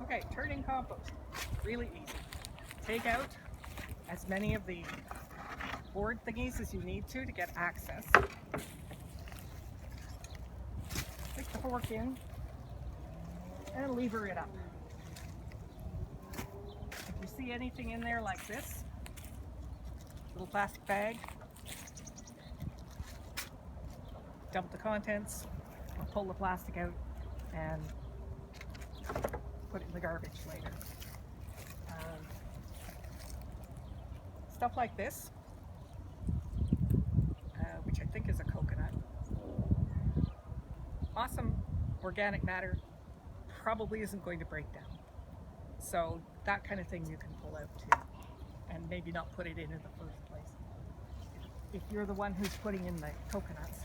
Okay, turning compost. Really easy. Take out as many of the board thingies as you need to get access. Stick the fork in and lever it up. If you see anything in there like this, little plastic bag, dump the contents, pull the plastic out, and put it in the garbage later. Stuff like this, which I think is a coconut. Awesome organic matter, probably isn't going to break down. So that kind of thing you can pull out too, and maybe not put it in the first place. If you're the one who's putting in the coconuts.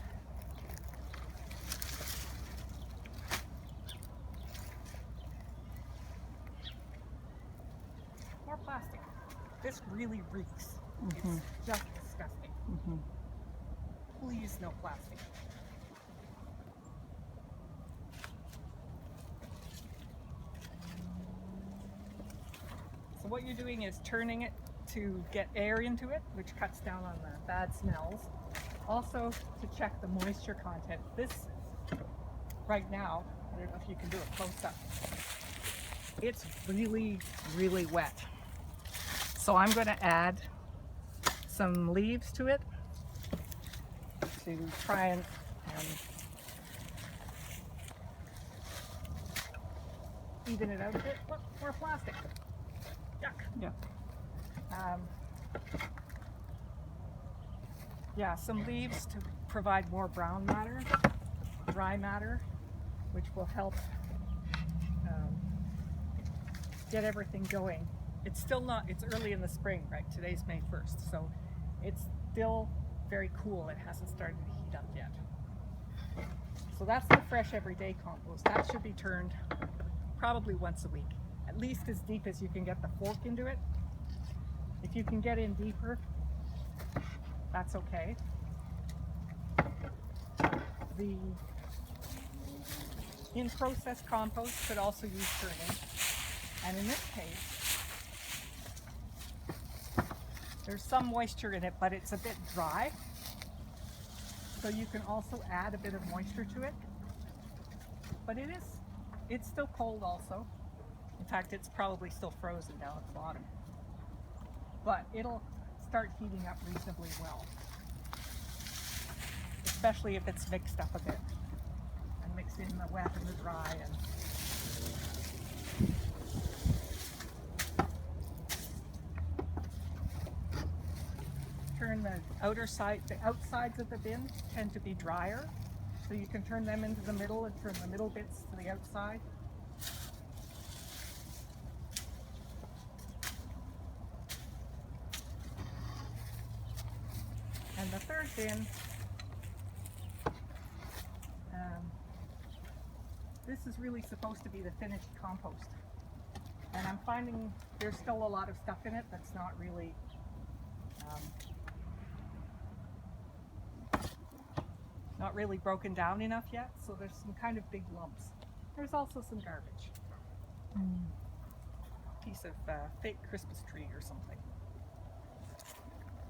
More plastic. This really reeks. It's just disgusting. Please, no plastic. So what you're doing is turning it to get air into it, which cuts down on the bad smells. Also to check the moisture content. This, right now, I don't know if you can do it close up, it's really, really wet. So I'm going to add some leaves to it to try and even it out a bit. Look, more plastic. Yuck. Yeah. Yeah, some leaves to provide more brown matter, dry matter, which will help get everything going. It's still not, it's early in the spring, right? Today's May 1st, so it's still very cool. It hasn't started to heat up yet. So that's the fresh everyday compost. That should be turned probably once a week, at least as deep as you can get the fork into it. If you can get in deeper, that's okay. The in-process compost could also use turning, and in this case, there's some moisture in it, but it's a bit dry. So you can also add a bit of moisture to it. But it's still cold also. In fact, it's probably still frozen down at the bottom. But it'll start heating up reasonably well. Especially if it's mixed up a bit. And mixed in the wet and the dry. And turn the outsides of the bin tend to be drier, so you can turn them into the middle and turn the middle bits to the outside. And the third bin, this is really supposed to be the finished compost, and I'm finding there's still a lot of stuff in it that's not really broken down enough yet, so there's some kind of big lumps. There's also some garbage. Piece of fake Christmas tree or something.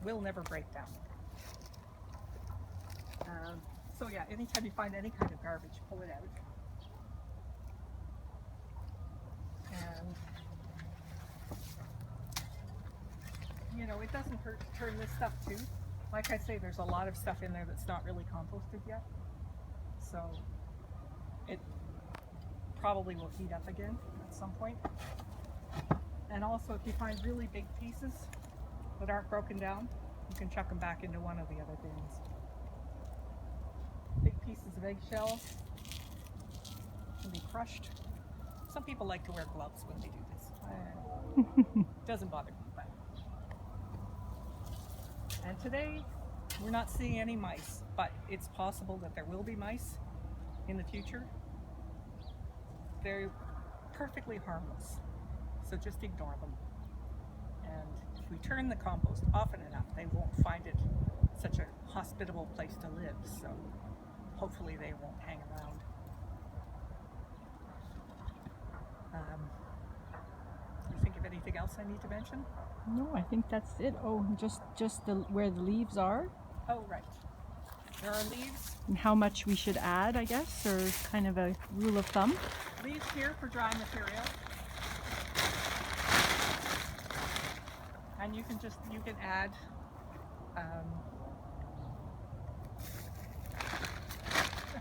Will never break down. So yeah, anytime you find any kind of garbage, pull it out. And you know, it doesn't hurt to turn this stuff too. Like I say, there's a lot of stuff in there that's not really composted yet. So it probably will heat up again at some point. And also, if you find really big pieces that aren't broken down, you can chuck them back into one of the other bins. Big pieces of eggshell can be crushed. Some people like to wear gloves when they do this. Doesn't bother me, but. And today, we're not seeing any mice, but it's possible that there will be mice in the future. They're perfectly harmless, so just ignore them. And if we turn the compost often enough, they won't find it such a hospitable place to live, so hopefully they won't hang around. anything else I need to mention? No, I think that's it. Oh, just where the leaves are Oh, right. There are leaves. and how much we should add, I guess, or kind of a rule of thumb. Leaves here for dry material. And you can add a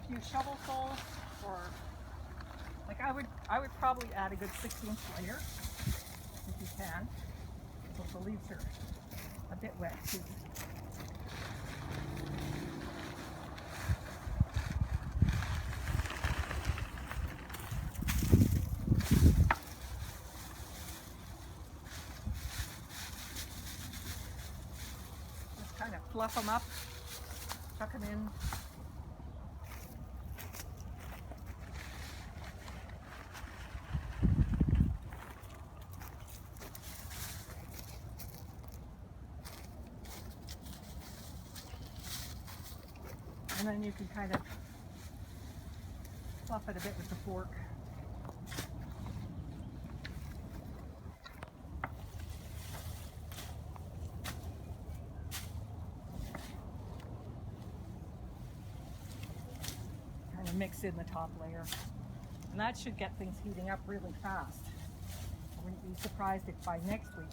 few shovelfuls, or like I would probably add a good 6-inch layer if you can. So the leaves are a bit wet too. Just kind of fluff them up, tuck them in. And then you can kind of fluff it a bit with the fork. Kind of mix in the top layer. And that should get things heating up really fast. I wouldn't be surprised if by next week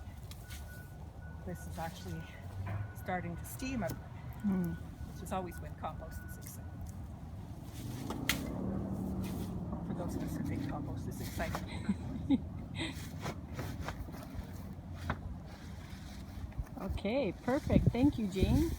this is actually starting to steam up. Which is always when compost is exciting. For those of us who think compost is exciting. Okay, perfect. Thank you, Jane.